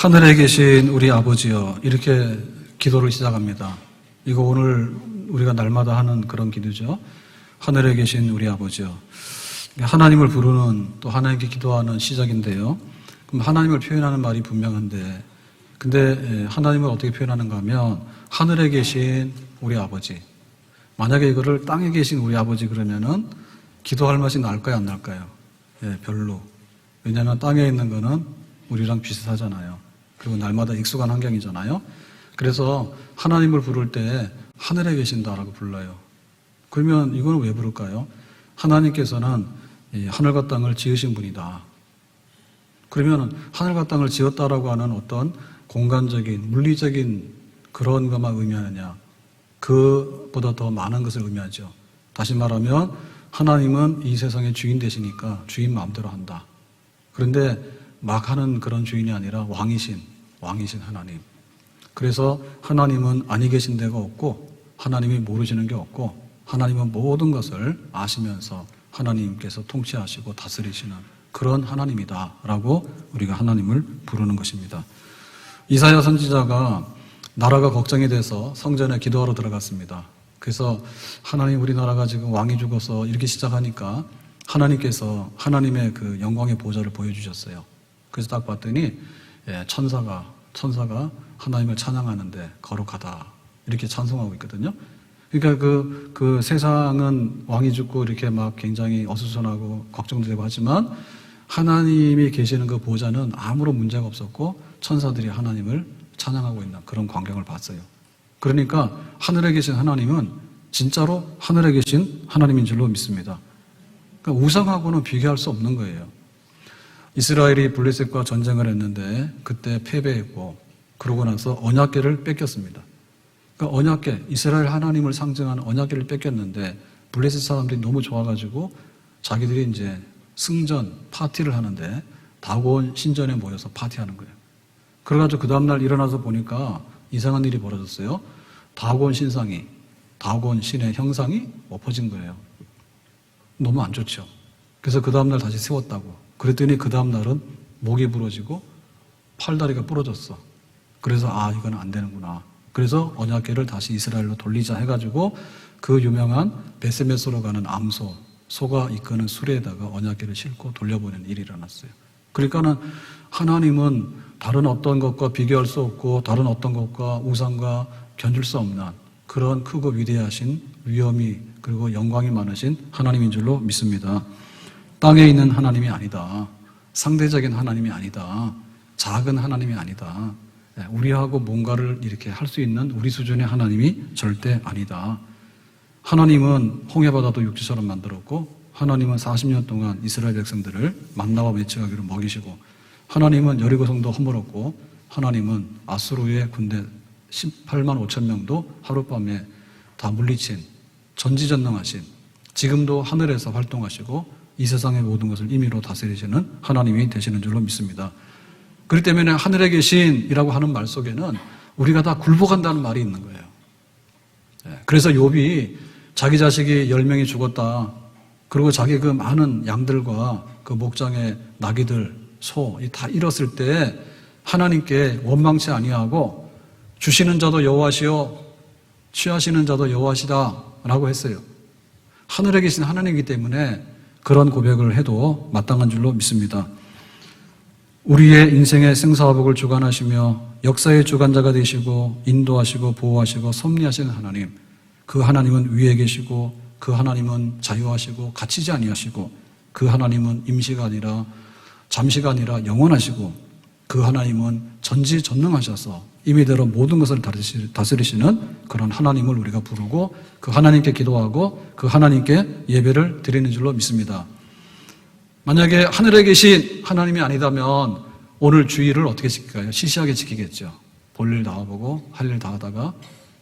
하늘에 계신 우리 아버지여, 이렇게 기도를 시작합니다. 이거 오늘 우리가 날마다 하는 그런 기도죠. 하늘에 계신 우리 아버지여. 하나님을 부르는, 또 하나님께 기도하는 시작인데요. 그럼 하나님을 표현하는 말이 분명한데, 근데 하나님을 어떻게 표현하는가 하면 하늘에 계신 우리 아버지. 만약에 이거를 땅에 계신 우리 아버지 그러면은 기도할 맛이 날까요, 안 날까요? 예, 별로. 왜냐하면 땅에 있는 거는 우리랑 비슷하잖아요. 그리고 날마다 익숙한 환경이잖아요. 그래서 하나님을 부를 때 하늘에 계신다라고 불러요. 그러면 이거는 왜 부를까요? 하나님께서는 하늘과 땅을 지으신 분이다. 그러면 하늘과 땅을 지었다라고 하는 어떤 공간적인, 물리적인 그런 것만 의미하느냐? 그보다 더 많은 것을 의미하죠. 다시 말하면 하나님은 이 세상의 주인 되시니까 주인 마음대로 한다. 그런데 막 하는 그런 주인이 아니라 왕이신 하나님. 그래서 하나님은 아니 계신 데가 없고 하나님이 모르시는 게 없고 하나님은 모든 것을 아시면서 하나님께서 통치하시고 다스리시는 그런 하나님이다라고 우리가 하나님을 부르는 것입니다. 이사야 선지자가 나라가 걱정이 돼서 성전에 기도하러 들어갔습니다. 그래서 하나님, 우리나라가 지금 왕이 죽어서 이렇게 시작하니까 하나님께서 하나님의 그 영광의 보좌를 보여주셨어요. 그래서 딱 봤더니 천사가 하나님을 찬양하는데 거룩하다 이렇게 찬송하고 있거든요. 그러니까 그 세상은 왕이 죽고 이렇게 막 굉장히 어수선하고 걱정되고 하지만 하나님이 계시는 그 보좌는 아무런 문제가 없었고 천사들이 하나님을 찬양하고 있는 그런 광경을 봤어요. 그러니까 하늘에 계신 하나님은 진짜로 하늘에 계신 하나님인 줄로 믿습니다. 그러니까 우상하고는 비교할 수 없는 거예요. 이스라엘이 블레셋과 전쟁을 했는데 그때 패배했고 그러고 나서 언약궤를 뺏겼습니다. 그러니까 언약궤, 이스라엘 하나님을 상징하는 언약궤를 뺏겼는데 블레셋 사람들이 너무 좋아가지고 자기들이 이제 승전 파티를 하는데 다곤 신전에 모여서 파티하는 거예요. 그래가지고 그 다음날 일어나서 보니까 이상한 일이 벌어졌어요. 다곤 신의 형상이 엎어진 거예요. 너무 안 좋죠. 그래서 그 다음날 다시 세웠다고. 그랬더니 그 다음날은 목이 부러지고 팔다리가 부러졌어. 그래서 이건 안 되는구나. 그래서 언약궤를 다시 이스라엘로 돌리자 해가지고 그 유명한 베세메소로 가는 암소, 소가 이끄는 수레에다가 언약궤를 싣고 돌려보내는 일이 일어났어요. 그러니까는 하나님은 다른 어떤 것과 비교할 수 없고 다른 어떤 것과 우상과 견줄 수 없는 그런 크고 위대하신 위엄이 그리고 영광이 많으신 하나님인 줄로 믿습니다. 땅에 있는 하나님이 아니다. 상대적인 하나님이 아니다. 작은 하나님이 아니다. 우리하고 뭔가를 이렇게 할 수 있는 우리 수준의 하나님이 절대 아니다. 하나님은 홍해바다도 육지처럼 만들었고 하나님은 40년 동안 이스라엘 백성들을 만나와 매치가기로 먹이시고 하나님은 여리고성도 허물었고 하나님은 아수르의 군대 18만 5천 명도 하룻밤에 다 물리친 전지전능하신 지금도 하늘에서 활동하시고 이 세상의 모든 것을 임의로 다스리시는 하나님이 되시는 줄로 믿습니다. 그렇기 때문에 하늘에 계신이라고 하는 말 속에는 우리가 다 굴복한다는 말이 있는 거예요. 그래서 욥이 자기 자식이 10명이 죽었다. 그리고 자기 그 많은 양들과 그 목장의 나귀들, 소 다 잃었을 때 하나님께 원망치 아니하고 주시는 자도 여호와시요 취하시는 자도 여호와시다라고 했어요. 하늘에 계신 하나님이기 때문에 그런 고백을 해도 마땅한 줄로 믿습니다. 우리의 인생의 생사화복을 주관하시며 역사의 주관자가 되시고 인도하시고 보호하시고 섭리하시는 하나님, 그 하나님은 위에 계시고 그 하나님은 자유하시고 갇히지 아니하시고 그 하나님은 임시가 아니라 잠시가 아니라 영원하시고 그 하나님은 전지전능하셔서 임의대로 모든 것을 다스리시는 그런 하나님을 우리가 부르고 그 하나님께 기도하고 그 하나님께 예배를 드리는 줄로 믿습니다. 만약에 하늘에 계신 하나님이 아니다면 오늘 주일을 어떻게 지킬까요? 시시하게 지키겠죠. 볼일 나와보고 할 일 다 하다가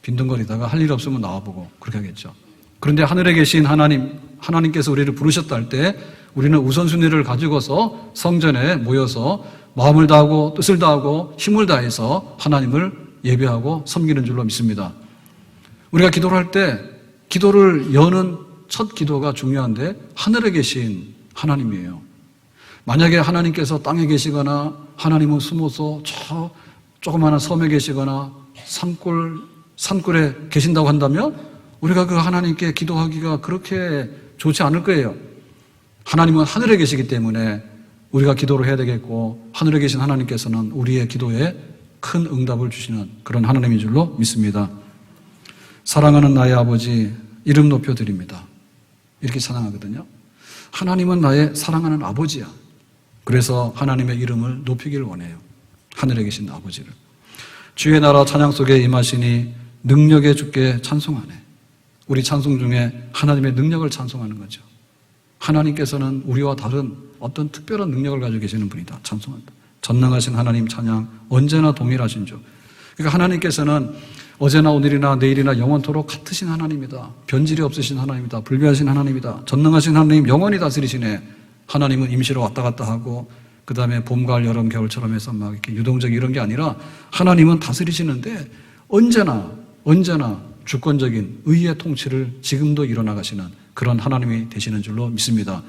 빈둥거리다가 할 일 없으면 나와보고 그렇게 하겠죠. 그런데 하늘에 계신 하나님께서 우리를 부르셨다 할 때 우리는 우선순위를 가지고서 성전에 모여서 마음을 다하고 뜻을 다하고 힘을 다해서 하나님을 예배하고 섬기는 줄로 믿습니다. 우리가 기도를 할 때 기도를 여는 첫 기도가 중요한데 하늘에 계신 하나님이에요. 만약에 하나님께서 땅에 계시거나 하나님은 숨어서 저 조그마한 섬에 계시거나 산골에 계신다고 한다면 우리가 그 하나님께 기도하기가 그렇게 좋지 않을 거예요. 하나님은 하늘에 계시기 때문에 우리가 기도를 해야 되겠고 하늘에 계신 하나님께서는 우리의 기도에 큰 응답을 주시는 그런 하나님인 줄로 믿습니다. 사랑하는 나의 아버지 이름 높여 드립니다. 이렇게 찬양하거든요. 하나님은 나의 사랑하는 아버지야. 그래서 하나님의 이름을 높이길 원해요. 하늘에 계신 아버지를. 주의 나라 찬양 속에 임하시니 능력의 주께 찬송하네. 우리 찬송 중에 하나님의 능력을 찬송하는 거죠. 하나님께서는 우리와 다른 어떤 특별한 능력을 가지고 계시는 분이다. 찬송한다. 전능하신 하나님 찬양 언제나 동일하신 주. 그러니까 하나님께서는 어제나 오늘이나 내일이나 영원토록 같으신 하나님이다. 변질이 없으신 하나님이다. 불변하신 하나님이다. 전능하신 하나님 영원히 다스리시네. 하나님은 임시로 왔다 갔다 하고 그 다음에 봄, 가을, 여름, 겨울처럼 해서 막 이렇게 유동적 이런 게 아니라 하나님은 다스리시는데 언제나 주권적인 의의 통치를 지금도 이뤄나가시는 그런 하나님이 되시는 줄로 믿습니다.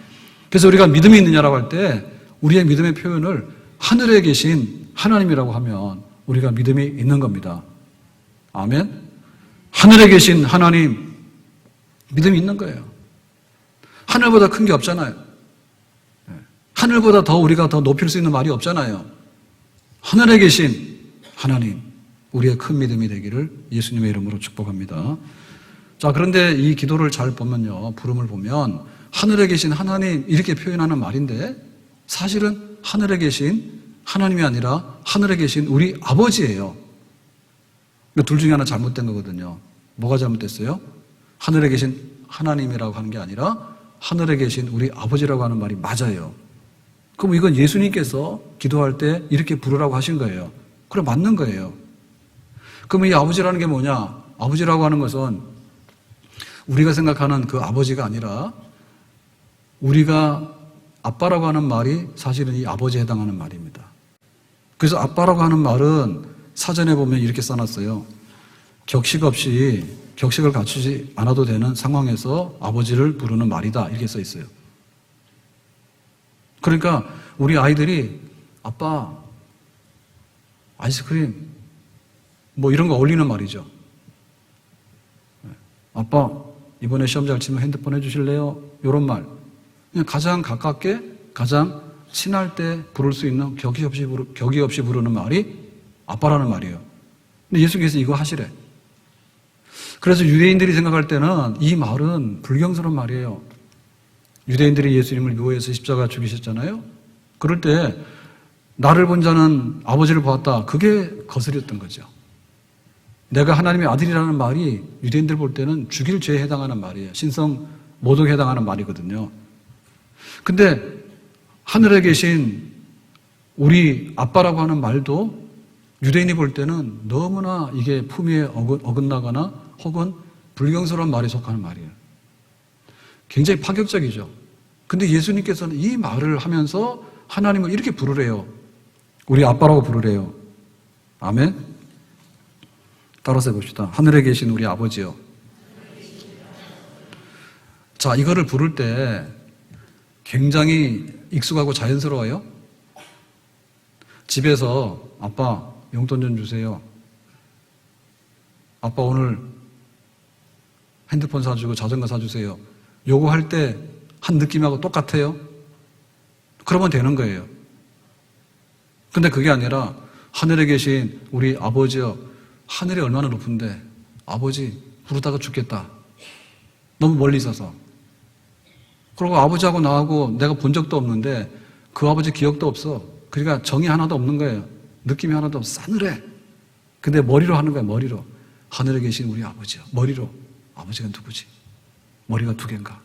그래서 우리가 믿음이 있느냐라고 할 때 우리의 믿음의 표현을 하늘에 계신 하나님이라고 하면 우리가 믿음이 있는 겁니다. 아멘. 하늘에 계신 하나님 믿음이 있는 거예요. 하늘보다 큰 게 없잖아요. 하늘보다 더 우리가 더 높일 수 있는 말이 없잖아요. 하늘에 계신 하나님 우리의 큰 믿음이 되기를 예수님의 이름으로 축복합니다. 자, 그런데 이 기도를 잘 보면요, 부름을 보면 하늘에 계신 하나님 이렇게 표현하는 말인데 사실은 하늘에 계신 하나님이 아니라 하늘에 계신 우리 아버지예요. 둘 중에 하나 잘못된 거거든요. 뭐가 잘못됐어요? 하늘에 계신 하나님이라고 하는 게 아니라 하늘에 계신 우리 아버지라고 하는 말이 맞아요. 그럼 이건 예수님께서 기도할 때 이렇게 부르라고 하신 거예요. 그래, 맞는 거예요. 그럼 이 아버지라는 게 뭐냐? 아버지라고 하는 것은 우리가 생각하는 그 아버지가 아니라 우리가 아빠라고 하는 말이 사실은 이 아버지에 해당하는 말입니다. 그래서 아빠라고 하는 말은 사전에 보면 이렇게 써놨어요. 격식을 갖추지 않아도 되는 상황에서 아버지를 부르는 말이다. 이렇게 써 있어요. 그러니까 우리 아이들이 아빠, 아이스크림, 뭐 이런 거 어울리는 말이죠. 아빠, 이번에 시험 잘 치면 핸드폰 해주실래요? 이런 말. 그냥 가장 가깝게, 가장 친할 때 부를 수 있는 격의 없이 부르는 말이 아빠라는 말이에요. 근데 예수께서 이거 하시래. 그래서 유대인들이 생각할 때는 이 말은 불경스러운 말이에요. 유대인들이 예수님을 묘해서 십자가 죽이셨잖아요. 그럴 때 나를 본 자는 아버지를 보았다. 그게 거슬렸던 거죠. 내가 하나님의 아들이라는 말이 유대인들 볼 때는 죽일 죄에 해당하는 말이에요. 신성 모독에 해당하는 말이거든요. 근데 하늘에 계신 우리 아빠라고 하는 말도 유대인이 볼 때는 너무나 이게 품위에 어긋나거나 혹은 불경스러운 말에 속하는 말이에요. 굉장히 파격적이죠. 근데 예수님께서는 이 말을 하면서 하나님을 이렇게 부르래요. 우리 아빠라고 부르래요. 아멘. 따라서 해봅시다. 하늘에 계신 우리 아버지요. 자, 이거를 부를 때 굉장히 익숙하고 자연스러워요. 집에서 아빠 용돈 좀 주세요. 아빠 오늘 핸드폰 사주고 자전거 사주세요. 요거 할 때 한 느낌하고 똑같아요. 그러면 되는 거예요. 근데 그게 아니라 하늘에 계신 우리 아버지요. 하늘이 얼마나 높은데 아버지 부르다가 죽겠다. 너무 멀리 있어서. 그리고 아버지하고 나하고 내가 본 적도 없는데 그 아버지 기억도 없어. 그러니까 정이 하나도 없는 거예요. 느낌이 하나도 없어. 싸늘해. 근데 머리로 하는 거야. 머리로. 하늘에 계신 우리 아버지요. 머리로. 아버지가 누구지? 머리가 두 개인가?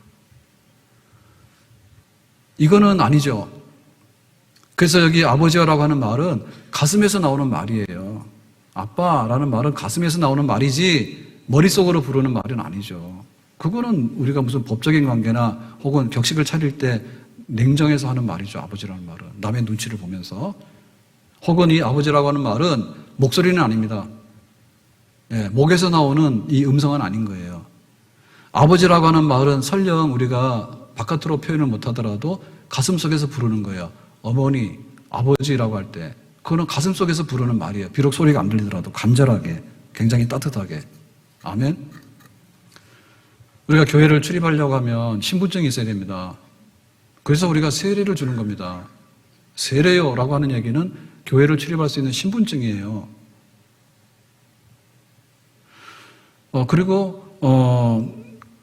이거는 아니죠. 그래서 여기 아버지라고 하는 말은 가슴에서 나오는 말이에요. 아빠라는 말은 가슴에서 나오는 말이지 머릿속으로 부르는 말은 아니죠. 그거는 우리가 무슨 법적인 관계나 혹은 격식을 차릴 때 냉정해서 하는 말이죠. 아버지라는 말은. 남의 눈치를 보면서. 혹은 이 아버지라고 하는 말은 목소리는 아닙니다. 예, 목에서 나오는 이 음성은 아닌 거예요. 아버지라고 하는 말은 설령 우리가 바깥으로 표현을 못하더라도 가슴속에서 부르는 거예요. 어머니, 아버지라고 할 때 그거는 가슴속에서 부르는 말이에요. 비록 소리가 안 들리더라도 간절하게, 굉장히 따뜻하게. 아멘. 우리가 교회를 출입하려고 하면 신분증이 있어야 됩니다. 그래서 우리가 세례를 주는 겁니다. 세례요라고 하는 얘기는 교회를 출입할 수 있는 신분증이에요. 그리고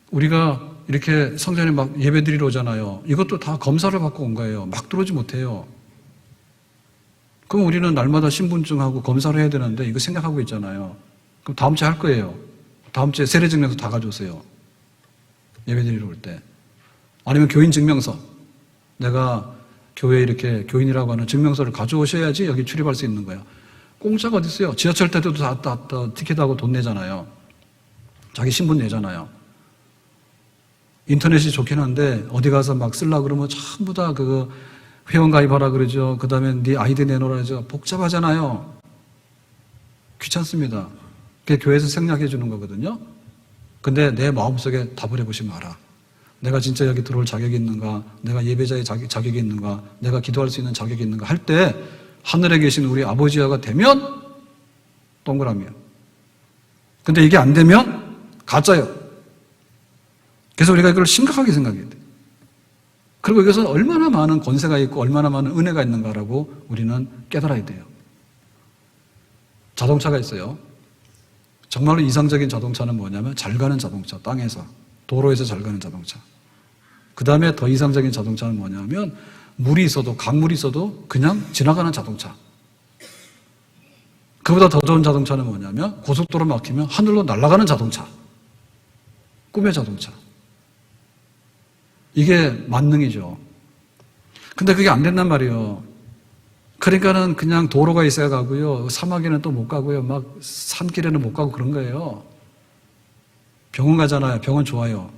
우리가 이렇게 성전에 막 예배드리러 오잖아요. 이것도 다 검사를 받고 온 거예요. 막 들어오지 못해요. 그럼 우리는 날마다 신분증하고 검사를 해야 되는데 이거 생각하고 있잖아요. 그럼 다음 주에 할 거예요. 다음 주에 세례증명서 다 가져오세요. 예배드리러 올 때. 아니면 교인 증명서. 내가 교회에 이렇게 교인이라고 하는 증명서를 가져오셔야지 여기 출입할 수 있는 거예요. 공짜가 어디 있어요? 지하철 타도 다 티켓하고 돈 내잖아요. 자기 신분 내잖아요. 인터넷이 좋긴 한데 어디 가서 막 쓰려고 그러면 전부 다 그거 회원 가입하라 그러죠. 그 다음에 네 아이디 내놓으라 그러죠. 복잡하잖아요. 귀찮습니다. 그게 교회에서 생략해 주는 거거든요. 근데 내 마음속에 답을 해보시면 알아. 내가 진짜 여기 들어올 자격이 있는가? 내가 예배자의 자격이 있는가? 내가 기도할 수 있는 자격이 있는가? 할 때 하늘에 계신 우리 아버지와가 되면 동그라미야. 근데 이게 안 되면 가짜예요. 그래서 우리가 이걸 심각하게 생각해야 돼. 그리고 이것은 얼마나 많은 권세가 있고 얼마나 많은 은혜가 있는가라고 우리는 깨달아야 돼요. 자동차가 있어요. 정말로 이상적인 자동차는 뭐냐면 잘 가는 자동차, 땅에서, 도로에서 잘 가는 자동차. 그 다음에 더 이상적인 자동차는 뭐냐면 물이 있어도, 강물이 있어도 그냥 지나가는 자동차. 그보다 더 좋은 자동차는 뭐냐면 고속도로 막히면 하늘로 날아가는 자동차. 꿈의 자동차. 이게 만능이죠. 근데 그게 안 된단 말이에요. 그러니까는 그냥 도로가 있어야 가고요. 사막에는 또 못 가고요. 막 산길에는 못 가고 그런 거예요. 병원 가잖아요. 병원 좋아요.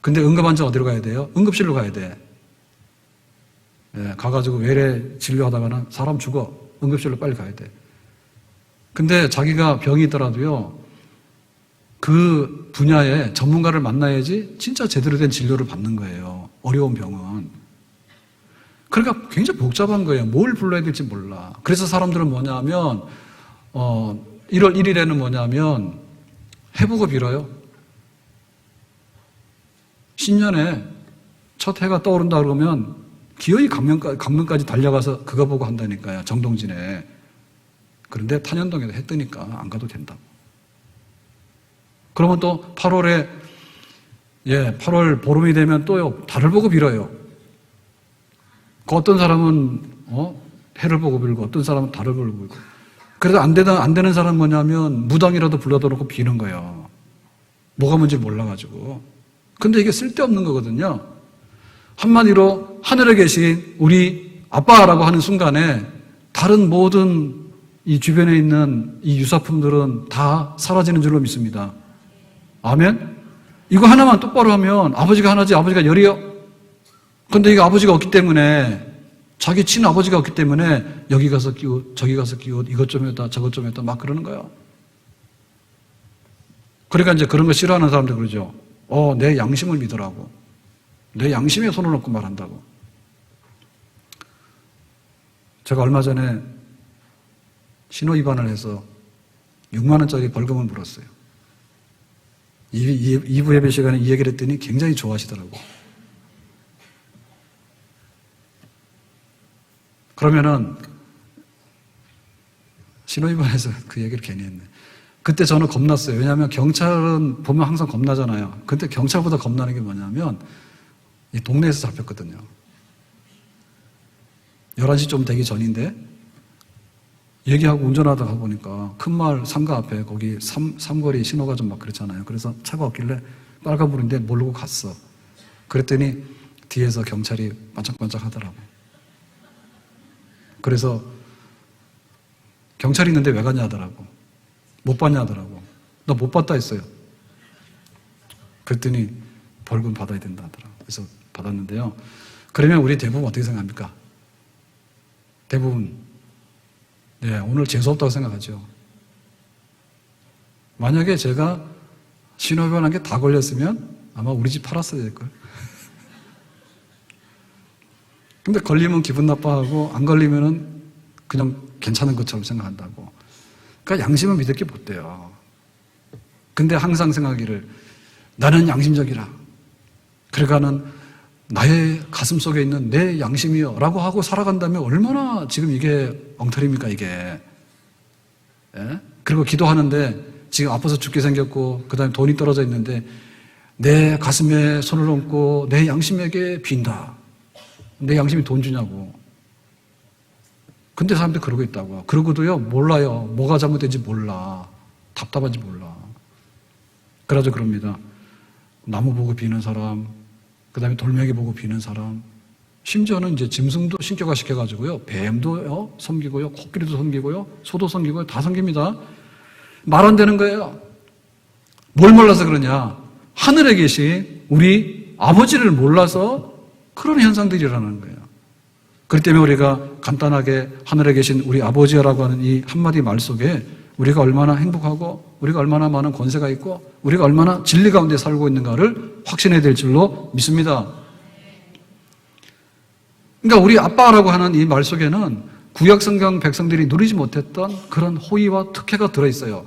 근데 응급환자 어디로 가야 돼요? 응급실로 가야 돼. 예, 가가지고 외래 진료하다가는 사람 죽어. 응급실로 빨리 가야 돼. 근데 자기가 병이 있더라도요. 그 분야의 전문가를 만나야지 진짜 제대로 된 진료를 받는 거예요. 어려운 병은. 그러니까 굉장히 복잡한 거예요. 뭘 불러야 될지 몰라. 그래서 사람들은 뭐냐면 1월 1일에는 뭐냐면 해보고 빌어요. 신년에 첫 해가 떠오른다 그러면 기어이 강릉까지 달려가서 그거 보고 한다니까요. 정동진에. 그런데 탄현동에도 해 뜨니까 안 가도 된다고. 그러면 또 8월에 8월 보름이 되면 또요 달을 보고 빌어요. 그 어떤 사람은 해를 보고 빌고 어떤 사람은 달을 보고 빌고. 그래도 안 되는 사람은 뭐냐면 무당이라도 불러다 놓고 비는 거예요. 뭐가 뭔지 몰라가지고. 근데 이게 쓸데없는 거거든요. 한마디로 하늘에 계신 우리 아빠라고 하는 순간에 다른 모든 이 주변에 있는 이 유사품들은 다 사라지는 줄로 믿습니다. 아멘? 이거 하나만 똑바로 하면 아버지가 하나지 아버지가 열이요. 근데 이거 아버지가 없기 때문에 자기 친아버지가 없기 때문에 여기 가서 끼웃 저기 가서 끼웃 이것 좀 했다 저것 좀 했다 막 그러는 거예요. 그러니까 이제 그런 거 싫어하는 사람들 그러죠. 내 양심을 믿으라고. 내 양심에 손을 얹고 말한다고. 제가 얼마 전에 신호 위반을 해서 6만 원짜리 벌금을 물었어요. 2부 예배 시간에 이 얘기를 했더니 굉장히 좋아하시더라고. 그러면은 신호 위반해서 그 얘기를 괜히 했네. 그때 저는 겁났어요. 왜냐하면 경찰은 보면 항상 겁나잖아요. 근데 경찰보다 겁나는 게 뭐냐면 이 동네에서 잡혔거든요. 11시 좀 되기 전인데 얘기하고 운전하다가 보니까 큰 마을 상가 앞에 거기 삼거리 신호가 좀 막 그렇잖아요. 그래서 차가 없길래 빨간불인데 모르고 갔어. 그랬더니 뒤에서 경찰이 반짝반짝 하더라고. 그래서 경찰이 있는데 왜 갔냐 하더라고. 못 봤냐 하더라고. 나 못 봤다 했어요. 그랬더니 벌금 받아야 된다 하더라고. 그래서 받았는데요. 그러면 우리 대부분 어떻게 생각합니까? 대부분 오늘 재수없다고 생각하죠. 만약에 제가 신호위반한 게 다 걸렸으면 아마 우리 집 팔았어야 될걸. 근데 걸리면 기분 나빠하고 안 걸리면은 그냥 괜찮은 것처럼 생각한다고. 그러니까 양심은 믿을 게 못 돼요. 근데 항상 생각하기를 나는 양심적이라. 그러니까는 나의 가슴 속에 있는 내 양심이요 라고 하고 살아간다면 얼마나 지금 이게 엉터리입니까 이게. 예? 그리고 기도하는데 지금 아파서 죽게 생겼고 그 다음에 돈이 떨어져 있는데 내 가슴에 손을 얹고 내 양심에게 빈다. 내 양심이 돈 주냐고. 근데 사람들이 그러고 있다고요. 그러고도요 몰라요. 뭐가 잘못된지 몰라. 답답한지 몰라. 그래서 그럽니다. 나무 보고 비는 사람, 그 다음에 돌멩이 보고 비는 사람, 심지어는 이제 짐승도 신격화 시켜가지고요 뱀도 섬기고요, 코끼리도 섬기고요, 소도 섬기고요, 다 섬깁니다. 말 안 되는 거예요. 뭘 몰라서 그러냐? 하늘에 계신 우리 아버지를 몰라서 그런 현상들이 일어나는 거예요. 그렇기 때문에 우리가 간단하게 하늘에 계신 우리 아버지라고 하는 이 한마디 말 속에 우리가 얼마나 행복하고 우리가 얼마나 많은 권세가 있고 우리가 얼마나 진리 가운데 살고 있는가를 확신해야 될 줄로 믿습니다. 그러니까 우리 아빠라고 하는 이 말 속에는 구약성경 백성들이 누리지 못했던 그런 호의와 특혜가 들어있어요.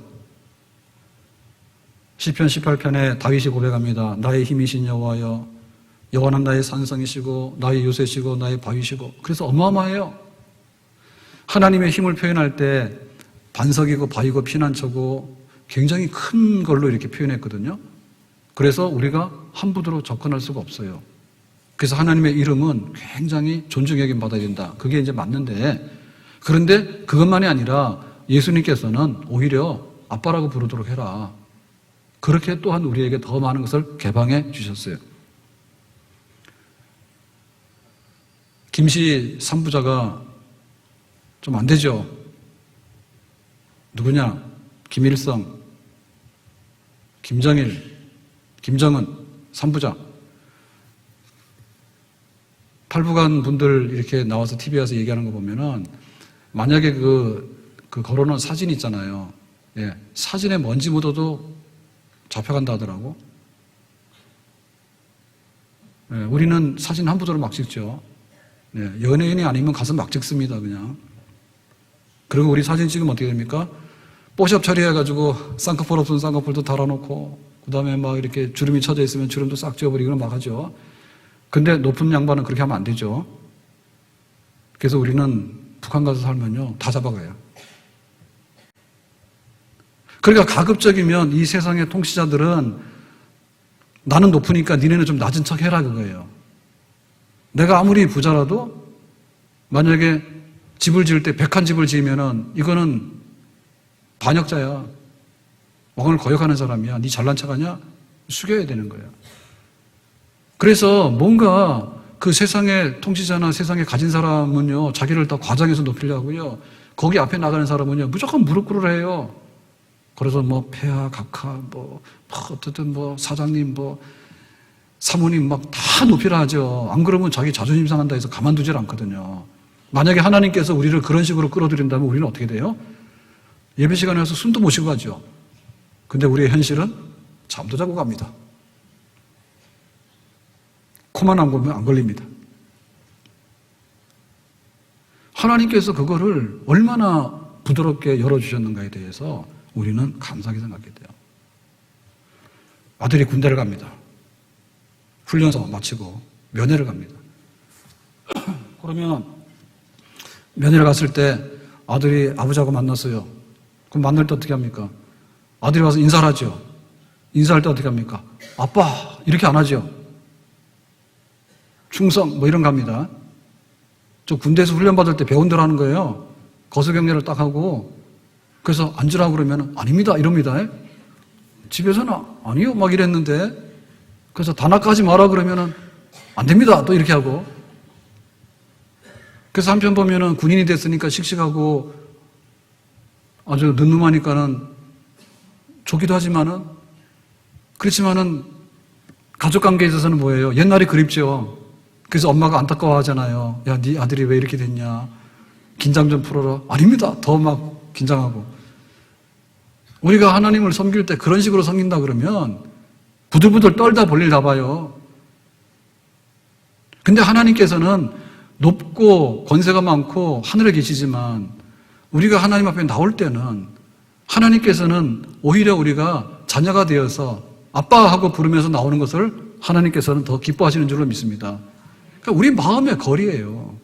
시편 18편에 다윗이 고백합니다. 나의 힘이신 여호와여, 여호와는 나의 산성이시고 나의 요새시고 나의 바위시고. 그래서 어마어마해요. 하나님의 힘을 표현할 때 반석이고 바위고 피난처고 굉장히 큰 걸로 이렇게 표현했거든요. 그래서 우리가 함부로 접근할 수가 없어요. 그래서 하나님의 이름은 굉장히 존중여김 받아야 된다. 그게 이제 맞는데, 그런데 그것만이 아니라 예수님께서는 오히려 아빠라고 부르도록 해라. 그렇게 또한 우리에게 더 많은 것을 개방해 주셨어요. 김씨 3부자가 좀 안 되죠. 누구냐? 김일성, 김정일, 김정은 3부자. 탈북한 분들 이렇게 나와서 TV에 와서 얘기하는 거 보면은 만약에 그 걸어놓은 사진 있잖아요. 예, 사진에 먼지 묻어도 잡혀간다 하더라고. 예, 우리는 사진 한 부조로 막 찍죠. 예, 연예인이 아니면 가서 막 찍습니다, 그냥. 그리고 우리 사진 찍으면 어떻게 됩니까? 뽀샵 처리해가지고 쌍꺼풀 없으면 쌍꺼풀도 달아놓고, 그 다음에 막 이렇게 주름이 쳐져 있으면 주름도 싹 지워버리고 막 하죠. 근데 높은 양반은 그렇게 하면 안 되죠. 그래서 우리는 북한 가서 살면요, 다 잡아가요. 그러니까 가급적이면 이 세상의 통치자들은 나는 높으니까 니네는 좀 낮은 척 해라 그거예요. 내가 아무리 부자라도 만약에 집을 지을 때 100한 집을 지으면은 이거는 반역자야. 왕을 거역하는 사람이야. 니 잘난 척하냐? 숙여야 되는 거야. 그래서 뭔가 그 세상의 통치자나 세상에 가진 사람은요, 자기를 더 과장해서 높이려고요, 거기 앞에 나가는 사람은요, 무조건 무릎 꿇으라 해요. 그래서 뭐 폐하, 각하, 어쨌든 사장님, 사모님 막 다 높이라 하죠. 안 그러면 자기 자존심 상한다 해서 가만두질 않거든요. 만약에 하나님께서 우리를 그런 식으로 끌어들인다면 우리는 어떻게 돼요? 예배 시간에 와서 숨도 못 쉬고 가죠. 근데 우리의 현실은 잠도 자고 갑니다. 코만 안 걸면 안 걸립니다. 하나님께서 그거를 얼마나 부드럽게 열어주셨는가에 대해서 우리는 감사하게 생각해야 돼요. 아들이 군대를 갑니다. 훈련소 마치고 면회를 갑니다. 그러면 면회를 갔을 때 아들이 아버지하고 만났어요. 그럼 만날 때 어떻게 합니까? 아들이 와서 인사를 하죠. 인사할 때 어떻게 합니까? 아빠 이렇게 안 하죠. 충성 이런 거 합니다. 저 군대에서 훈련받을 때 배운 대로 하는 거예요. 거수경례를 딱 하고, 그래서 앉으라고 그러면 아닙니다 이럽니다. 집에서는 아니요 막 이랬는데, 그래서 단합하지 마라 그러면은 안 됩니다 또 이렇게 하고. 그래서 한편 보면은 군인이 됐으니까 씩씩하고 아주 늠름하니까는 좋기도 하지만은, 그렇지만은 가족관계에 있어서는 뭐예요? 옛날이 그립죠. 그래서 엄마가 안타까워 하잖아요. 야, 네 아들이 왜 이렇게 됐냐? 긴장 좀 풀어라. 아닙니다. 더 막 긴장하고. 우리가 하나님을 섬길 때 그런 식으로 섬긴다 그러면 부들부들 떨다 볼일 다 봐요. 근데 하나님께서는 높고 권세가 많고 하늘에 계시지만 우리가 하나님 앞에 나올 때는 하나님께서는 오히려 우리가 자녀가 되어서 아빠하고 부르면서 나오는 것을 하나님께서는 더 기뻐하시는 줄로 믿습니다. 그러니까 우리 마음의 거리예요.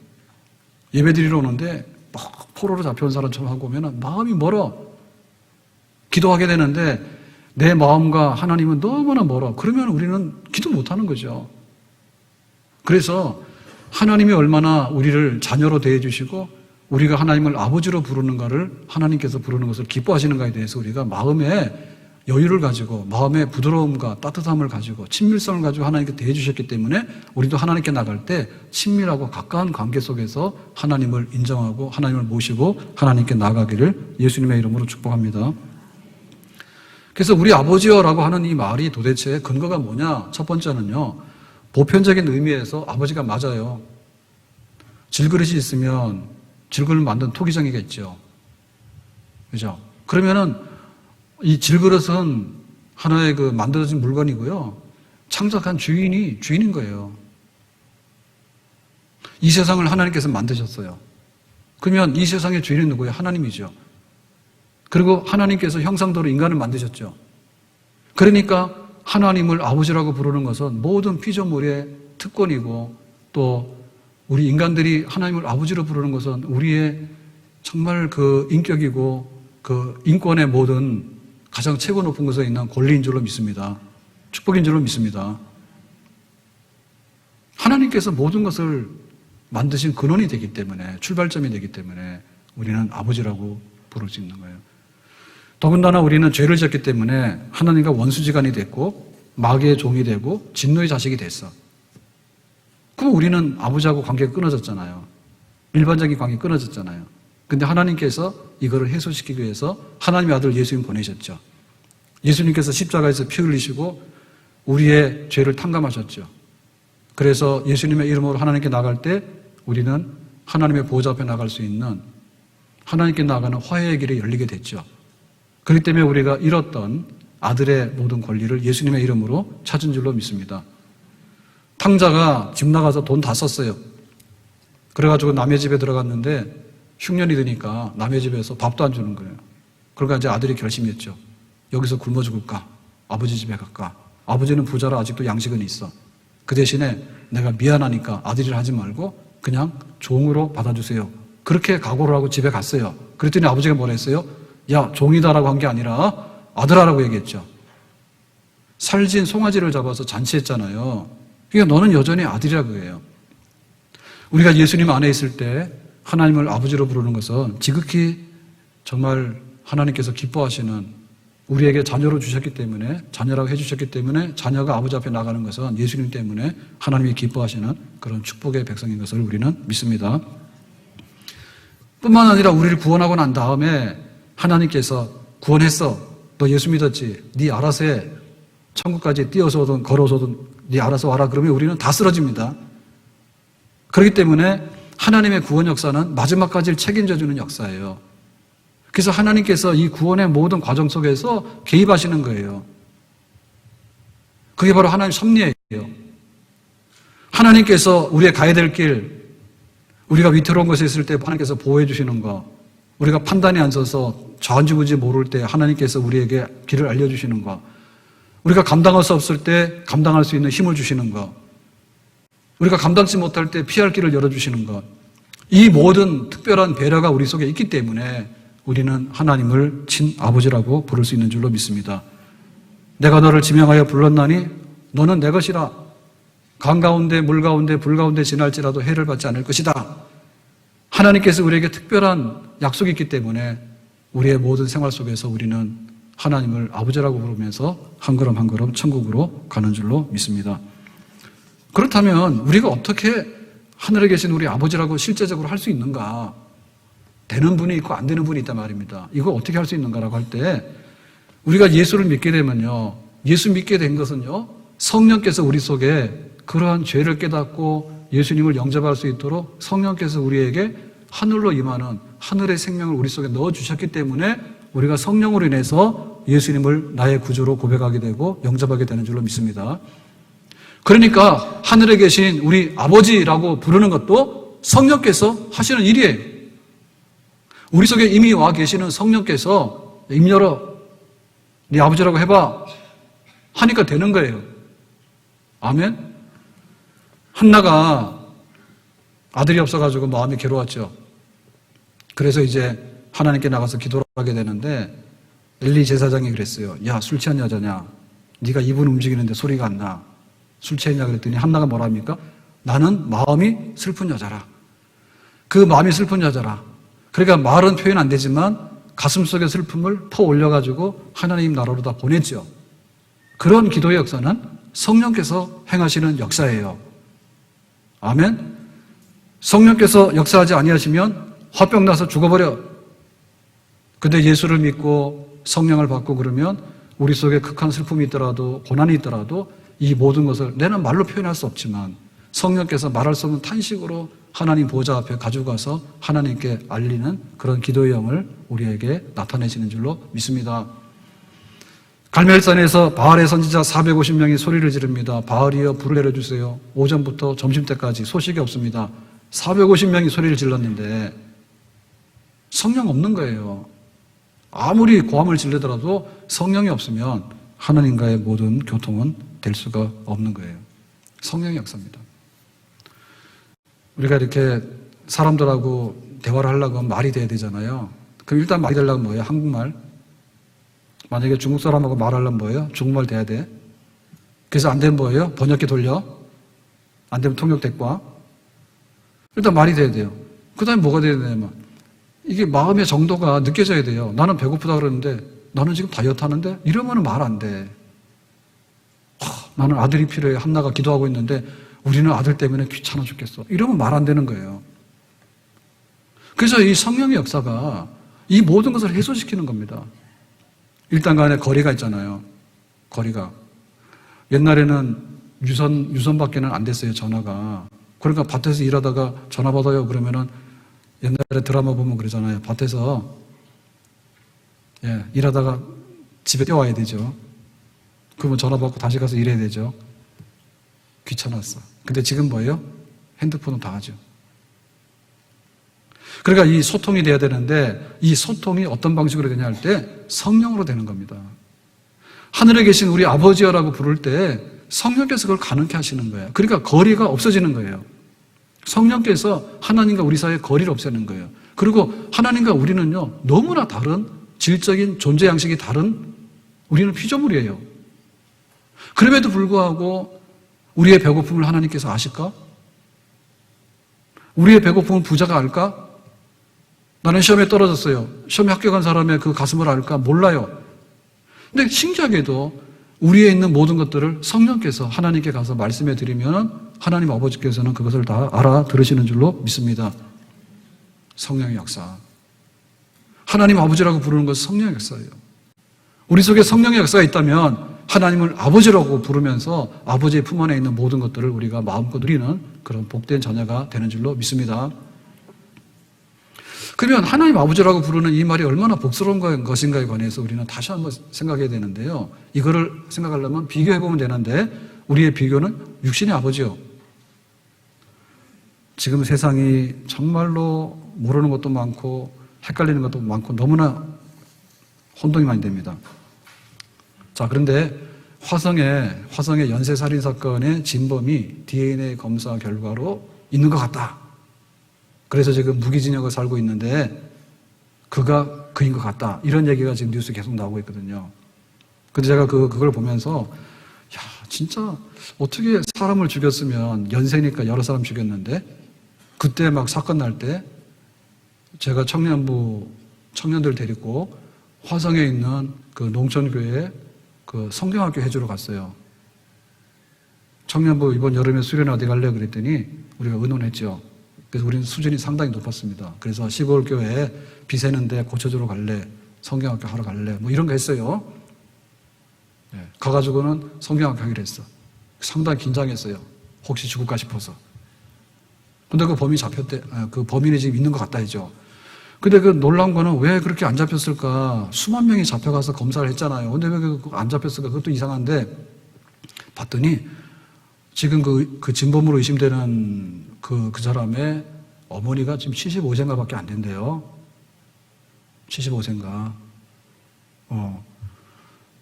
예배드리러 오는데 막 포로로 잡혀온 사람처럼 하고 오면 마음이 멀어. 기도하게 되는데 내 마음과 하나님은 너무나 멀어. 그러면 우리는 기도 못하는 거죠. 그래서 하나님이 얼마나 우리를 자녀로 대해주시고 우리가 하나님을 아버지로 부르는가를 하나님께서 부르는 것을 기뻐하시는가에 대해서 우리가 마음에 여유를 가지고 마음의 부드러움과 따뜻함을 가지고 친밀성을 가지고 하나님께 대해주셨기 때문에 우리도 하나님께 나갈 때 친밀하고 가까운 관계 속에서 하나님을 인정하고 하나님을 모시고 하나님께 나가기를 예수님의 이름으로 축복합니다. 그래서 우리 아버지여라고 하는 이 말이 도대체 근거가 뭐냐? 첫 번째는요, 보편적인 의미에서 아버지가 맞아요. 질그릇이 있으면 질그릇을 만든 토기장이가 있죠. 그죠? 그러면은 이 질그릇은 하나의 그 만들어진 물건이고요. 창작한 주인인 거예요. 이 세상을 하나님께서 만드셨어요. 그러면 이 세상의 주인은 누구예요? 하나님이죠. 그리고 하나님께서 형상대로 인간을 만드셨죠. 그러니까 하나님을 아버지라고 부르는 것은 모든 피조물의 특권이고 또 우리 인간들이 하나님을 아버지로 부르는 것은 우리의 정말 그 인격이고 그 인권의 모든 가장 최고 높은 곳에 있는 권리인 줄로 믿습니다. 축복인 줄로 믿습니다. 하나님께서 모든 것을 만드신 근원이 되기 때문에 출발점이 되기 때문에 우리는 아버지라고 부를 수 있는 거예요. 더군다나 우리는 죄를 지었기 때문에 하나님과 원수지간이 됐고 마귀의 종이 되고 진노의 자식이 됐어. 그럼 우리는 아버지하고 관계가 끊어졌잖아요. 일반적인 관계가 끊어졌잖아요. 근데 하나님께서 이거를 해소시키기 위해서 하나님의 아들 예수님 보내셨죠. 예수님께서 십자가에서 피 흘리시고 우리의 죄를 탕감하셨죠. 그래서 예수님의 이름으로 하나님께 나갈 때 우리는 하나님의 보호자 앞에 나갈 수 있는 하나님께 나가는 화해의 길이 열리게 됐죠. 그렇기 때문에 우리가 잃었던 아들의 모든 권리를 예수님의 이름으로 찾은 줄로 믿습니다. 탕자가 집 나가서 돈 다 썼어요. 그래가지고 남의 집에 들어갔는데 흉년이 드니까 남의 집에서 밥도 안 주는 거예요. 그러니까 이제 아들이 결심했죠. 여기서 굶어 죽을까? 아버지 집에 갈까? 아버지는 부자라 아직도 양식은 있어. 그 대신에 내가 미안하니까 아들이라 하지 말고 그냥 종으로 받아주세요. 그렇게 각오를 하고 집에 갔어요. 그랬더니 아버지가 뭐라 했어요? 야, 종이다라고 한 게 아니라 아들아라고 얘기했죠. 살진 송아지를 잡아서 잔치했잖아요. 그러니까 너는 여전히 아들이라 그래요. 우리가 예수님 안에 있을 때 하나님을 아버지로 부르는 것은 지극히 정말 하나님께서 기뻐하시는 우리에게 자녀로 주셨기 때문에 자녀라고 해주셨기 때문에 자녀가 아버지 앞에 나가는 것은 예수님 때문에 하나님이 기뻐하시는 그런 축복의 백성인 것을 우리는 믿습니다. 뿐만 아니라 우리를 구원하고 난 다음에 하나님께서 구원했어. 너 예수 믿었지? 네 알아서 해. 천국까지 뛰어서 오든 걸어서 오든 네 알아서 와라. 그러면 우리는 다 쓰러집니다. 그렇기 때문에 하나님의 구원 역사는 마지막까지를 책임져주는 역사예요. 그래서 하나님께서 이 구원의 모든 과정 속에서 개입하시는 거예요. 그게 바로 하나님의 섭리예요. 하나님께서 우리의 가야 될 길, 우리가 위태로운 것에 있을 때 하나님께서 보호해 주시는 거, 우리가 판단이 안 서서 좌우지우지 모를 때 하나님께서 우리에게 길을 알려주시는 거, 우리가 감당할 수 없을 때 감당할 수 있는 힘을 주시는 거, 우리가 감당치 못할 때 피할 길을 열어주시는 것, 이 모든 특별한 배려가 우리 속에 있기 때문에 우리는 하나님을 친아버지라고 부를 수 있는 줄로 믿습니다. 내가 너를 지명하여 불렀나니 너는 내 것이라. 강 가운데 물 가운데 불 가운데 지날지라도 해를 받지 않을 것이다. 하나님께서 우리에게 특별한 약속이 있기 때문에 우리의 모든 생활 속에서 우리는 하나님을 아버지라고 부르면서 한 걸음 한 걸음 천국으로 가는 줄로 믿습니다. 그렇다면 우리가 어떻게 하늘에 계신 우리 아버지라고 실제적으로 할 수 있는가? 되는 분이 있고 안 되는 분이 있단 말입니다. 이거 어떻게 할 수 있는가라고 할 때 우리가 예수를 믿게 되면요. 예수 믿게 된 것은요. 성령께서 우리 속에 그러한 죄를 깨닫고 예수님을 영접할 수 있도록 성령께서 우리에게 하늘로 임하는 하늘의 생명을 우리 속에 넣어주셨기 때문에 우리가 성령으로 인해서 예수님을 나의 구주로 고백하게 되고 영접하게 되는 줄로 믿습니다. 그러니까 하늘에 계신 우리 아버지라고 부르는 것도 성령께서 하시는 일이에요. 우리 속에 이미 와 계시는 성령께서 입 열어, 네 아버지라고 해봐 하니까 되는 거예요. 아멘? 한나가 아들이 없어가지고 마음이 괴로웠죠. 그래서 이제 하나님께 나가서 기도를 하게 되는데 엘리 제사장이 그랬어요. 야, 술 취한 여자냐? 네가 입은 움직이는데 소리가 안 나. 술 취했냐 그랬더니 한나가 뭐라 합니까? 나는 마음이 슬픈 여자라. 그 마음이 슬픈 여자라. 그러니까 말은 표현 안 되지만 가슴속의 슬픔을 퍼 올려가지고 하나님 나라로 다 보냈죠. 그런 기도의 역사는 성령께서 행하시는 역사예요. 아멘? 성령께서 역사하지 아니하시면 화병 나서 죽어버려. 근데 예수를 믿고 성령을 받고 그러면 우리 속에 극한 슬픔이 있더라도 고난이 있더라도 이 모든 것을 내는 말로 표현할 수 없지만 성령께서 말할 수 없는 탄식으로 하나님 보좌 앞에 가지고 가서 하나님께 알리는 그런 기도의 영을 우리에게 나타내시는 줄로 믿습니다. 갈멜산에서 바알의 선지자 450명이 소리를 지릅니다. 바알이여 불을 내려주세요. 오전부터 점심때까지 소식이 없습니다. 450명이 소리를 질렀는데 성령 없는 거예요. 아무리 고함을 지르더라도 성령이 없으면 하나님과의 모든 교통은 될 수가 없는 거예요. 성령의 역사입니다. 우리가 이렇게 사람들하고 대화를 하려고 하면 말이 돼야 되잖아요. 그럼 일단 말이 되려면 뭐예요? 한국말. 만약에 중국 사람하고 말하려면 뭐예요? 중국말 돼야 돼. 그래서 안 되면 뭐예요? 번역기 돌려. 안 되면 통역대과. 일단 말이 돼야 돼요. 그 다음에 뭐가 돼야 되냐면 이게 마음의 정도가 느껴져야 돼요. 나는 배고프다 그러는데 나는 지금 다이어트 하는데 이러면 말 안 돼. 나는 아들이 필요해. 한나가 기도하고 있는데 우리는 아들 때문에 귀찮아 죽겠어. 이러면 말 안 되는 거예요. 그래서 이 성령의 역사가 이 모든 것을 해소시키는 겁니다. 일단 간에 거리가 있잖아요. 거리가. 옛날에는 유선밖에는 안 됐어요. 전화가. 그러니까 밭에서 일하다가 전화 받아요. 그러면은 옛날에 드라마 보면 그러잖아요. 밭에서 일하다가 집에 뛰어와야 되죠. 그러면 전화 받고 다시 가서 일해야 되죠. 귀찮았어. 근데 지금 뭐예요? 핸드폰은 다 하죠. 그러니까 이 소통이 돼야 되는데 이 소통이 어떤 방식으로 되냐 할 때 성령으로 되는 겁니다. 하늘에 계신 우리 아버지여라고 부를 때 성령께서 그걸 가능케 하시는 거예요. 그러니까 거리가 없어지는 거예요. 성령께서 하나님과 우리 사이의 거리를 없애는 거예요. 그리고 하나님과 우리는요 너무나 다른 질적인 존재 양식이 다른 우리는 피조물이에요. 그럼에도 불구하고 우리의 배고픔을 하나님께서 아실까? 우리의 배고픔을 부자가 알까? 나는 시험에 떨어졌어요. 시험에 합격한 사람의 그 가슴을 알까? 몰라요. 근데 신기하게도 우리에 있는 모든 것들을 성령께서 하나님께 가서 말씀해 드리면 하나님 아버지께서는 그것을 다 알아들으시는 줄로 믿습니다. 성령의 역사. 하나님 아버지라고 부르는 것은 성령의 역사예요. 우리 속에 성령의 역사가 있다면 하나님을 아버지라고 부르면서 아버지의 품 안에 있는 모든 것들을 우리가 마음껏 누리는 그런 복된 자녀가 되는 줄로 믿습니다. 그러면 하나님 아버지라고 부르는 이 말이 얼마나 복스러운 것인가에 관해서 우리는 다시 한번 생각해야 되는데요. 이거를 생각하려면 비교해보면 되는데 우리의 비교는 육신의 아버지요. 지금 세상이 정말로 모르는 것도 많고 헷갈리는 것도 많고 너무나 혼동이 많이 됩니다. 자, 그런데 화성의 연쇄살인 사건의 진범이 DNA 검사 결과로 있는 것 같다. 그래서 지금 무기징역을 살고 있는데 그가 그인 것 같다. 이런 얘기가 지금 뉴스에 계속 나오고 있거든요. 근데 제가 그걸 보면서 야, 진짜 어떻게 사람을 죽였으면 연쇄니까 여러 사람 죽였는데 그때 막 사건 날 때 제가 청년들 데리고 화성에 있는 그 농촌교회 그 성경학교 해주러 갔어요. 청년부 이번 여름에 수련회 어디 갈래? 그랬더니 우리가 의논했죠. 그래서 우리는 수준이 상당히 높았습니다. 그래서 시골 교회에 비 새는데 고쳐주러 갈래? 성경학교 하러 갈래? 뭐 이런 거 했어요. 가가지고는 성경학교 하기로 했어. 상당히 긴장했어요. 혹시 죽을까 싶어서. 근데 그 범인이 잡혔대. 그 범인이 지금 있는 것 같다 했죠. 근데 그 놀라운 거는 왜 그렇게 안 잡혔을까? 수만 명이 잡혀가서 검사를 했잖아요. 근데 왜 안 잡혔을까? 그것도 이상한데 봤더니 지금 그 진범으로 의심되는 그 사람의 어머니가 지금 75세인가밖에 안 된대요. 75세인가.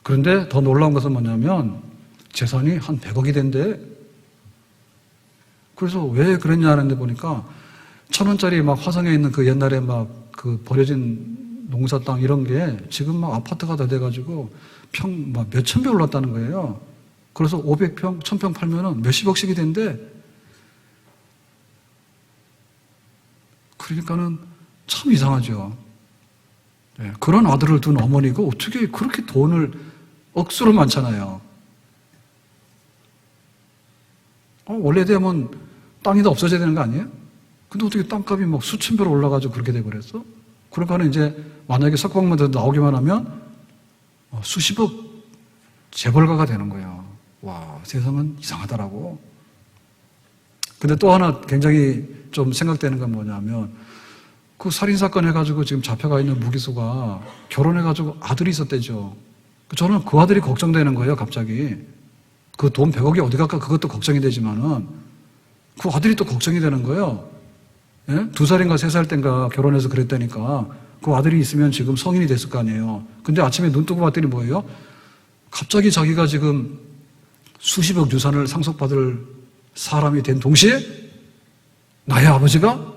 그런데 더 놀라운 것은 뭐냐면 재산이 한 100억이 된대. 그래서 왜 그랬냐 하는데 보니까 1,000원짜리 막 화성에 있는 그 옛날에 막 그 버려진 농사 땅 이런 게 지금 막 아파트가 다 돼가지고 막 몇천 배 올랐다는 거예요. 그래서 500평, 1000평 팔면은 몇십억씩이 된대. 그러니까는 참 이상하죠. 네, 그런 아들을 둔 어머니가 어떻게 그렇게 돈을 억수로 많잖아요. 원래 되면 땅이 다 없어져야 되는 거 아니에요? 근데 어떻게 땅값이 막 수천 배로 올라가지고 그렇게 돼버렸어? 그러니까는 이제 만약에 석방만 더 나오기만 하면 수십억 재벌가가 되는 거예요. 와, 세상은 이상하더라고. 근데 또 하나 굉장히 좀 생각되는 건 뭐냐면 그 살인사건 해가지고 지금 잡혀가 있는 무기수가 결혼해가지고 아들이 있었대죠. 저는 그 아들이 걱정되는 거예요, 갑자기. 그 돈 100억이 어디 갈까 그것도 걱정이 되지만은 그 아들이 또 걱정이 되는 거예요. 예? 2살인가 3살 땐가 결혼해서 그랬다니까 그 아들이 있으면 지금 성인이 됐을 거 아니에요. 근데 아침에 눈 뜨고 봤더니 뭐예요? 갑자기 자기가 지금 수십억 유산을 상속받을 사람이 된 동시에 나의 아버지가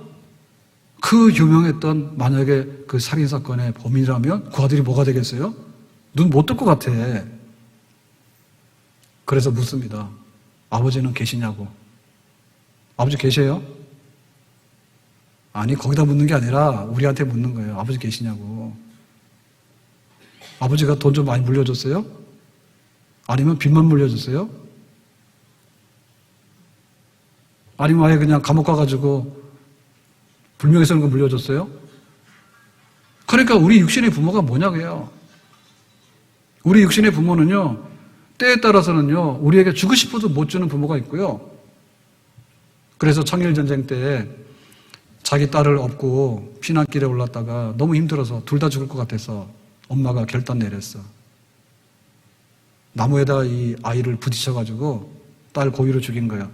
그 유명했던 만약에 그 살인사건의 범인이라면 그 아들이 뭐가 되겠어요? 눈 못 뜰 것 같아. 그래서 묻습니다. 아버지는 계시냐고. 아버지 계세요? 아니, 거기다 묻는 게 아니라 우리한테 묻는 거예요. 아버지 계시냐고. 아버지가 돈 좀 많이 물려줬어요? 아니면 빚만 물려줬어요? 아니면 아예 그냥 감옥 가가지고 불명예 쓰는 거 물려줬어요? 그러니까 우리 육신의 부모가 뭐냐고요. 우리 육신의 부모는요, 때에 따라서는요, 우리에게 주고 싶어도 못 주는 부모가 있고요. 그래서 청일전쟁 때 자기 딸을 업고 피난길에 올랐다가 너무 힘들어서 둘 다 죽을 것 같아서 엄마가 결단 내렸어. 나무에다 이 아이를 부딪혀가지고 딸 고의로 죽인 거야.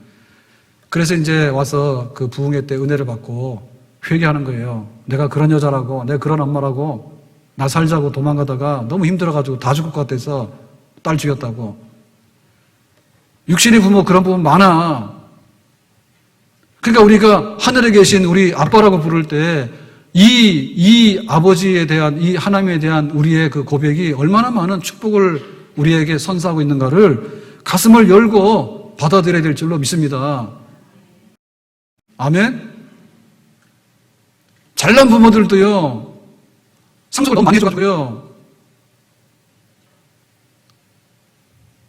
그래서 이제 와서 그 부흥회 때 은혜를 받고 회개하는 거예요. 내가 그런 여자라고, 내가 그런 엄마라고, 나 살자고 도망가다가 너무 힘들어가지고 다 죽을 것 같아서 딸 죽였다고. 육신의 부모 그런 부분 많아. 그러니까 우리가 하늘에 계신 우리 아빠라고 부를 때 이 아버지에 대한, 이 하나님에 대한 우리의 그 고백이 얼마나 많은 축복을 우리에게 선사하고 있는가를 가슴을 열고 받아들여야 될 줄로 믿습니다. 아멘? 잘난 부모들도요, 상속을 너무 많이 해줘가지고요,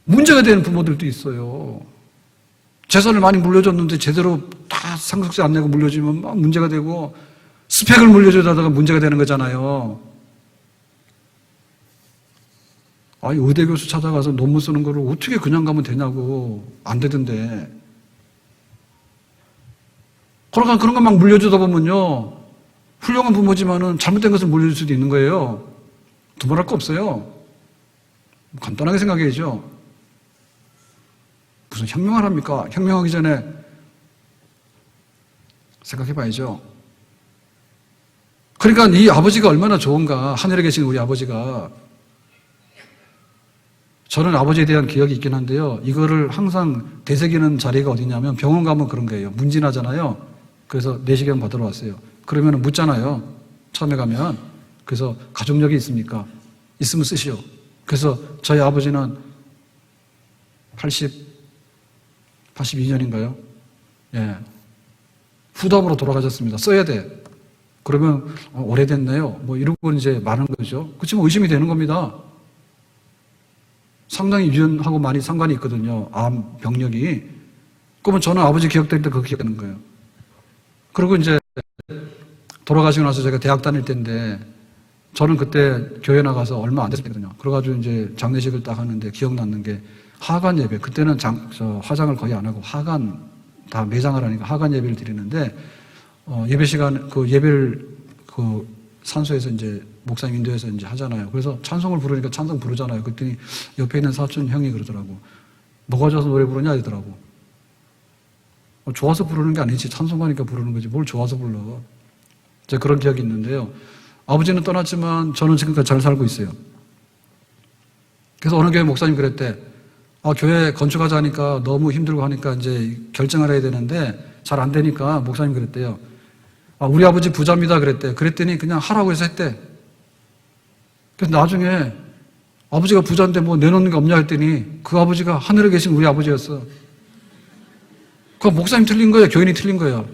문제가 되는 부모들도 있어요. 재산을 많이 물려줬는데 제대로 다 상속세 안 내고 물려주면 막 문제가 되고, 스펙을 물려주다가 문제가 되는 거잖아요. 아니, 의대 교수 찾아가서 논문 쓰는 거를 어떻게 그냥 가면 되냐고. 안 되던데. 그러니까 그런 거 막 물려주다 보면요, 훌륭한 부모지만은 잘못된 것을 물려줄 수도 있는 거예요. 두말할 거 없어요. 간단하게 생각해야죠. 무슨 혁명을 합니까? 혁명하기 전에 생각해 봐야죠. 그러니까 이 아버지가 얼마나 좋은가, 하늘에 계신 우리 아버지가. 저는 아버지에 대한 기억이 있긴 한데요, 이거를 항상 되새기는 자리가 어디냐면 병원 가면 그런 거예요. 문진하잖아요. 그래서 내시경 받으러 왔어요. 그러면 묻잖아요, 처음에 가면. 그래서 가족력이 있습니까? 있으면 쓰시오. 그래서 저희 아버지는 82년인가요? 예. 후답으로 돌아가셨습니다. 써야 돼. 그러면 오래됐네요. 뭐 이러고 이제 많은 거죠. 그렇지만 의심이 되는 겁니다. 상당히 유전하고 많이 상관이 있거든요. 암 병력이. 그러면 저는 아버지 기억될 때 그거 기억하는 거예요. 그리고 이제 돌아가시고 나서 제가 대학 다닐 때인데, 저는 그때 교회 나가서 얼마 안 됐거든요. 그래가지고 이제 장례식을 딱 하는데 기억나는 게 하간 예배. 그때는 화장을 거의 안 하고 하간 다 매장을 하니까 하간 예배를 드리는데, 예배 시간, 그 예배를 그 산소에서 이제 목사님 인도해서 이제 하잖아요. 그래서 찬송을 부르니까 찬송 부르잖아요. 그랬더니 옆에 있는 사촌 형이 그러더라고. 뭐가 좋아서 노래 부르냐 이러더라고. 좋아서 부르는 게 아니지. 찬송가니까 부르는 거지. 뭘 좋아서 불러. 제가 그런 기억이 있는데요. 아버지는 떠났지만 저는 지금까지 잘 살고 있어요. 그래서 어느 교회 목사님 그랬대. 교회 건축하자니까 너무 힘들고 하니까 이제 결정을 해야 되는데 잘 안 되니까 목사님 그랬대요. 우리 아버지 부자입니다 그랬대. 그랬더니 그냥 하라고 해서 했대. 그래서 나중에 아버지가 부자인데 뭐 내놓는 게 없냐 했더니 그 아버지가 하늘에 계신 우리 아버지였어. 그 목사님 틀린 거예요? 교인이 틀린 거예요?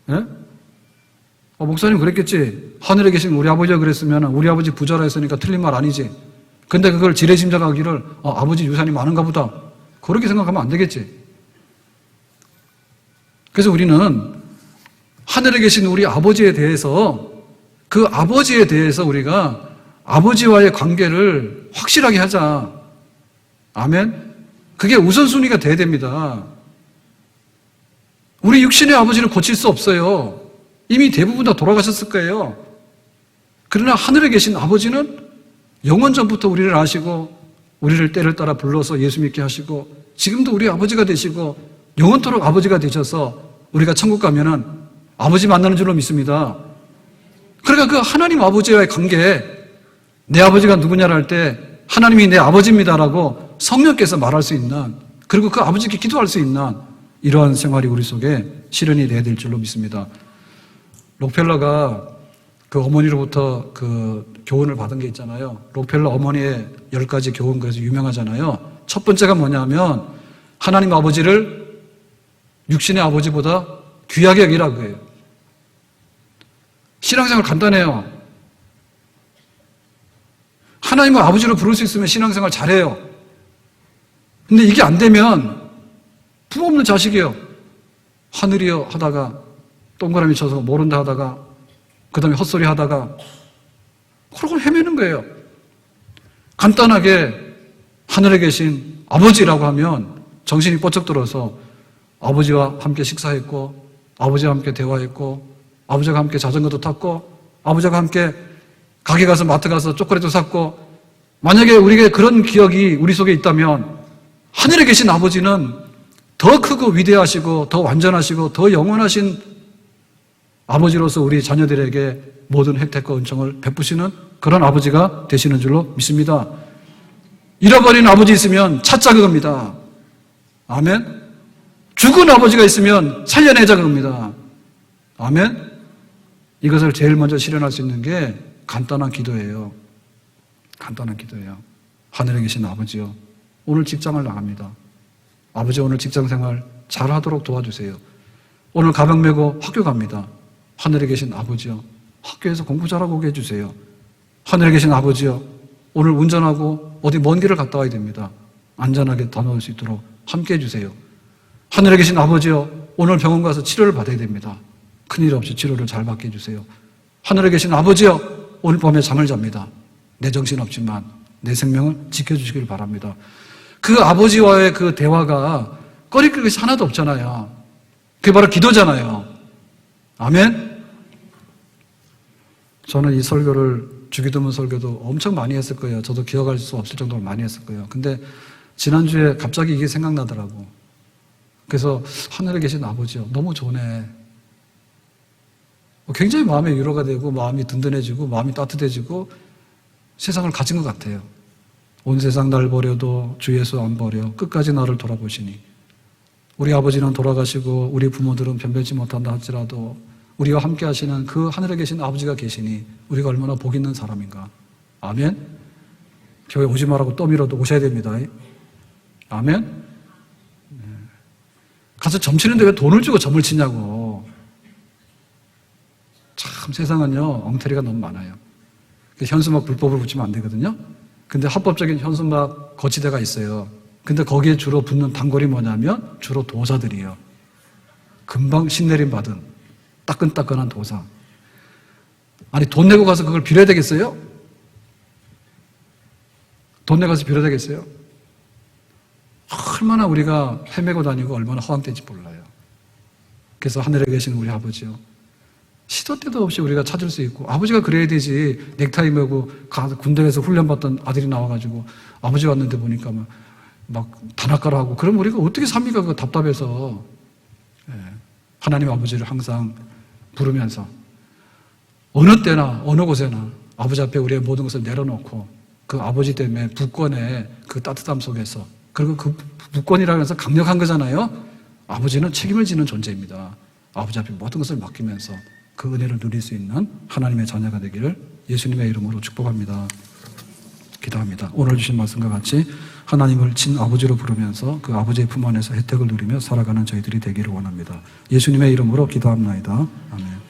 예? 목사님 그랬겠지. 하늘에 계신 우리 아버지가 그랬으면 우리 아버지 부자라 했으니까 틀린 말 아니지. 근데 그걸 지레짐작하기를 아버지 유산이 많은가 보다. 그렇게 생각하면 안 되겠지. 그래서 우리는 하늘에 계신 우리 아버지에 대해서 그 아버지에 대해서 우리가 아버지와의 관계를 확실하게 하자. 아멘? 그게 우선순위가 돼야 됩니다. 우리 육신의 아버지를 고칠 수 없어요. 이미 대부분 다 돌아가셨을 거예요. 그러나 하늘에 계신 아버지는 영원 전부터 우리를 아시고 우리를 때를 따라 불러서 예수 믿게 하시고 지금도 우리 아버지가 되시고 영원토록 아버지가 되셔서 우리가 천국 가면은 아버지 만나는 줄로 믿습니다. 그러니까 그 하나님 아버지와의 관계, 내 아버지가 누구냐를 할 때 하나님이 내 아버지입니다라고 성령께서 말할 수 있는, 그리고 그 아버지께 기도할 수 있는 이러한 생활이 우리 속에 실현이 돼야 될 줄로 믿습니다. 록펠러가 그 어머니로부터 그 교훈을 받은 게 있잖아요. 록펠러 어머니의 10가지 교훈, 그래서 유명하잖아요. 첫 번째가 뭐냐면 하나님 아버지를 육신의 아버지보다 귀하게 여기라고 해요. 신앙생활 간단해요. 하나님을 아버지로 부를 수 있으면 신앙생활 잘해요. 근데 이게 안 되면 부모 없는 자식이에요. 하늘이여 하다가 동그라미 쳐서 모른다 하다가 그 다음에 헛소리 하다가 그러고 헤매는 거예요. 간단하게 하늘에 계신 아버지라고 하면 정신이 번쩍 들어서 아버지와 함께 식사했고 아버지와 함께 대화했고 아버지와 함께 자전거도 탔고 아버지와 함께 가게 가서 마트 가서 초콜릿도 샀고, 만약에 우리에게 그런 기억이 우리 속에 있다면 하늘에 계신 아버지는 더 크고 위대하시고 더 완전하시고 더 영원하신 아버지로서 우리 자녀들에게 모든 혜택과 은총을 베푸시는 그런 아버지가 되시는 줄로 믿습니다. 잃어버린 아버지 있으면 찾자그 겁니다. 아멘. 죽은 아버지가 있으면 살려내자그 겁니다. 아멘. 이것을 제일 먼저 실현할 수 있는 게 간단한 기도예요. 간단한 기도예요. 하늘에 계신 아버지요, 오늘 직장을 나갑니다. 아버지 오늘 직장생활 잘하도록 도와주세요. 오늘 가방 메고 학교 갑니다. 하늘에 계신 아버지요, 학교에서 공부 잘하고 오게 해주세요. 하늘에 계신 아버지요, 오늘 운전하고 어디 먼 길을 갔다 와야 됩니다. 안전하게 다녀올 수 있도록 함께 해주세요. 하늘에 계신 아버지요, 오늘 병원 가서 치료를 받아야 됩니다. 큰일 없이 치료를 잘 받게 해주세요. 하늘에 계신 아버지요, 오늘 밤에 잠을 잡니다. 내 정신 없지만 내 생명을 지켜주시길 바랍니다. 그 아버지와의 그 대화가 꺼리낄 것이 하나도 없잖아요. 그게 바로 기도잖아요. 아멘? 저는 이 설교를, 주기도문 설교도 엄청 많이 했을 거예요. 저도 기억할 수 없을 정도로 많이 했을 거예요. 근데 지난주에 갑자기 이게 생각나더라고. 그래서 하늘에 계신 아버지요, 너무 좋네. 굉장히 마음의 위로가 되고 마음이 든든해지고 마음이 따뜻해지고 세상을 가진 것 같아요. 온 세상 날 버려도 주 예수 안 버려 끝까지 나를 돌아보시니, 우리 아버지는 돌아가시고 우리 부모들은 변변치 못한다 할지라도 우리와 함께 하시는 그 하늘에 계신 아버지가 계시니 우리가 얼마나 복 있는 사람인가. 아멘. 교회 오지 말라고 떠밀어도 오셔야 됩니다. 아멘. 가서 점 치는데 왜 돈을 주고 점을 치냐고. 참 세상은요, 엉터리가 너무 많아요. 현수막 불법을 붙이면 안 되거든요. 근데 합법적인 현수막 거치대가 있어요. 근데 거기에 주로 붙는 단골이 뭐냐면 주로 도사들이에요. 금방 신내림 받은 따끈따끈한 도사. 아니, 돈 내고 가서 그걸 빌어야 되겠어요? 돈 내고 가서 빌어야 되겠어요? 얼마나 우리가 헤매고 다니고 얼마나 허황된지 몰라요. 그래서 하늘에 계신 우리 아버지요, 시도 때도 없이 우리가 찾을 수 있고, 아버지가 그래야 되지. 넥타이 메고 군대에서 훈련받던 아들이 나와가지고 아버지 왔는데 보니까 막 막 단아까라 하고 그럼 우리가 어떻게 삽니까? 그 답답해서. 예. 하나님 아버지를 항상 부르면서 어느 때나 어느 곳에나 아버지 앞에 우리의 모든 것을 내려놓고 그 아버지 때문에 부권의 그 따뜻함 속에서 그리고 그 부권이라고 해서 강력한 거잖아요. 아버지는 책임을 지는 존재입니다. 아버지 앞에 모든 것을 맡기면서 그 은혜를 누릴 수 있는 하나님의 자녀가 되기를 예수님의 이름으로 축복합니다. 기도합니다. 오늘 주신 말씀과 같이 하나님을 친아버지로 부르면서 그 아버지의 품 안에서 혜택을 누리며 살아가는 저희들이 되기를 원합니다. 예수님의 이름으로 기도합나이다. 아멘.